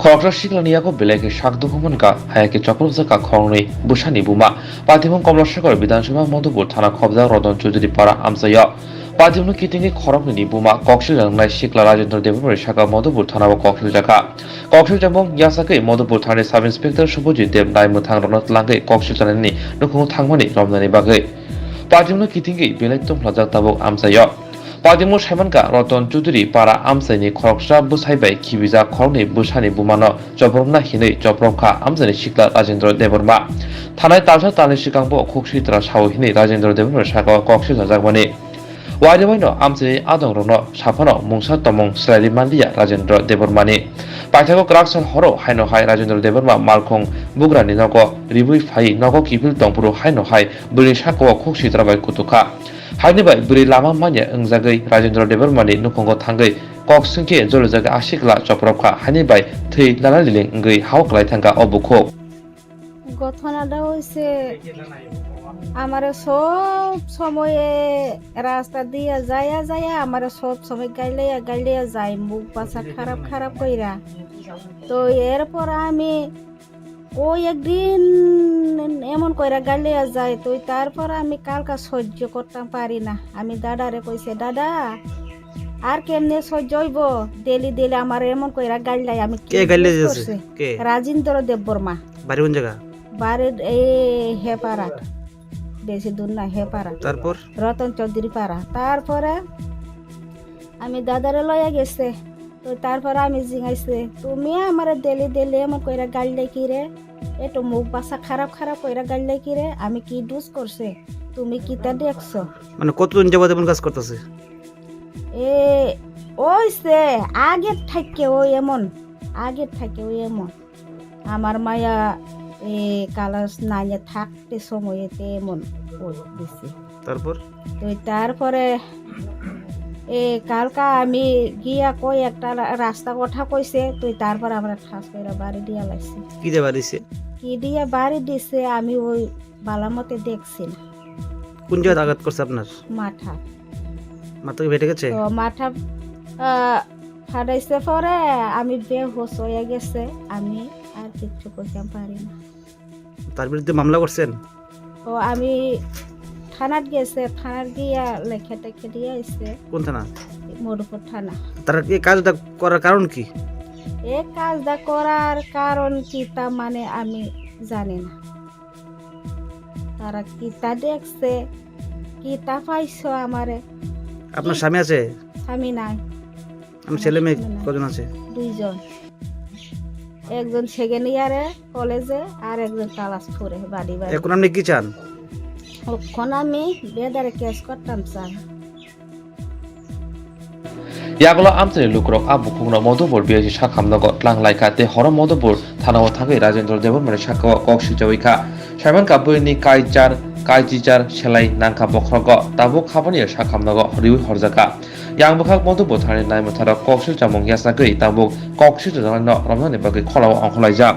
খরকরা শিখলানিয়াকে বেলেকে শাকদুহমনকা হায়াকে চক্রজাকা খরংনি বুসানি বুমা পাতিমন কমলাসাগর বিধানসভা মধুপুর থানা খবজা রতন চৌধুরী পাড়া আমসাইয়া পাতিমন কিটিংনি খরংনি বুমা কক্সিল জাংনাই শিখলা রাজেন্দ্র দেবপুরের শাখা মধুপুর থানা ও কক্সিল জাকা কক্সিল জামং ইয়াসাকে মধুপুর থানার সাব ইন্সপেক্টর শুভজিৎ দেব নাইমুথাং রনত লাঙ্গে কক্সিল জানানি নখুং থাংমানি রমনানি বাগৈ পাতিমন কিটিংগি বেলাইতম লাজাক তাবক আমসাইয়া পাদিমু সাইমানকা রতন চৌধুরী পাড়া আমসাইনি খরকসা বুসাইবাই খিবিজা খরংনি বুসানি বুমানো জবরমনা হিनै জবরমখা আমসাইনি শিখলা রাজেন্দ্র দেববর্মা থানায় তালসা তালনি সিকাংবো খুকসিত্রা সাও হিनै রাজেন্দ্র দেববর্মার শাখা কক্সিল জাজাকমানি ওয়াইদেবাইনো আমসাইনি আদং রনো সাফানো মুংসা তমং স্লাইলি মানলিয়া রাজেন্দ্র দেববর্মানি পাইথাগো ক্রাকসাল হরো হাইনো হাই রাজেন্দ্র দেববর্মা মালখং বুগ্রানি নগ রিবুই ফাই নগ কিফিল টংপুরু হাইনো হাই বুনি শাখা খুকসিত্রাবাই কুতুখা হাইনিবাই বুড়ি লাमा मानिया ओंजागै राजेंद्र देबबर्मानि नुखंगो थांगै कक्सिंके जलजागा आशिकला चपरखा हाइनिबाई थै लालालिलिं ओंगै हावक्लाय थांगा अबुखो ঘটনাটা হইছে আমার সব সময়ে রাস্তা দিয়ে যায় আমার সব সময় গাইলে যায় মুখ বাসা খারাপ কইরা তো এরপর আমি ওই একদিন এমন কইরা গাইলে যায় তো তারপর আমি কালকা সহ্য করতাম পারি না আমি দাদারে কইছে দাদা আর কেমনে সহ্য হইব ডেলি আমার এমন কইরা গাইলাই আমি কে গাইলে যাচ্ছে কে রাজেন্দ্র দেববর্মা বাড়ি কোন জায়গা বাড়ির এই হেপাড়া বেশি দূর না হেপাড়া তারপর রতন চৌধুরী পাড়া তারপরে আমি দাদারে লইয়া গেছে তো তারপরে আমি জিঙাইছে তুমি আমার ডেলি এমন কইরা গাইলাই কি রে একটু মুখ বাসা খারাপ কইরা গাইলাই কি রে আমি কি ডুস করছে তুমি কিতা দেখছো মানে কতদিন যাবত এমন কাজ করতেছে এ ওইছে আগের থাকে ওই এমন আমার মায়া এ কালাস নাইয়া থাকতে সময়তে এমন দিছে তারপর তো তারপরে এ কালকা আমি গিয়া কই একটা রাস্তা কথা কইছে তুই তারপর আমরা ঠাস কইরা বাড়ি দিয়া লাইছি কি দিয়ে বাড়িছে কি দিয়া বাড়ি দিছে আমি ওই বালামতে দেখছি না কোন জায়গায় আঘাত করছে আপনার মাথা ভেটে গেছে তো মাথা ফাটাইছে পরে আমি বেহুশ হয়ে গেছে আমি আর কিছু করতে পারি না তার বিরুদ্ধে মামলা করছেন ও আমি থানাত গিয়া লেখা টেখে দিয়ে আইছে কোন থানা মধুপুর থানা তার এই কাজটা করার কারণ কি এই কাজটা করার কারণ কি তা মানে আমি জানি না তারা কি তা দেখছে কি তা পাইছো আমারে আপনার স্বামী আছে স্বামী নাই আমার ছেলে মেয়ে কজন আছে দুইজন একজন সেকেন্ড ইয়ারে কলেজে আর একজন কালাসপুরে বাড়ি এখন আপনি কি চান ওখান আমি বেদারে কেস করতাম স্যার ইয়াগলা আমসাইনি লুকরক আবুকুংনা মধুপুর বিএসি শাখামনগ ত্লাংলাইকা তে হর মধুপুর থানাও থাঙ্গै রাজেন্দ্র দেববর্মাनि শাখা কক্সিল जावैखा साइमानका बैनि काइजिचार सेलाई नांखा बख्रग ताबु खाबानि शाखामनग रिउ हरजाका यांबखाक मधुपुर थानानि नाइमुथारा कक्सिल जामं यासागै ताबु कक्सिल जानानो रमनानि बागै खलाव अंखलाइजा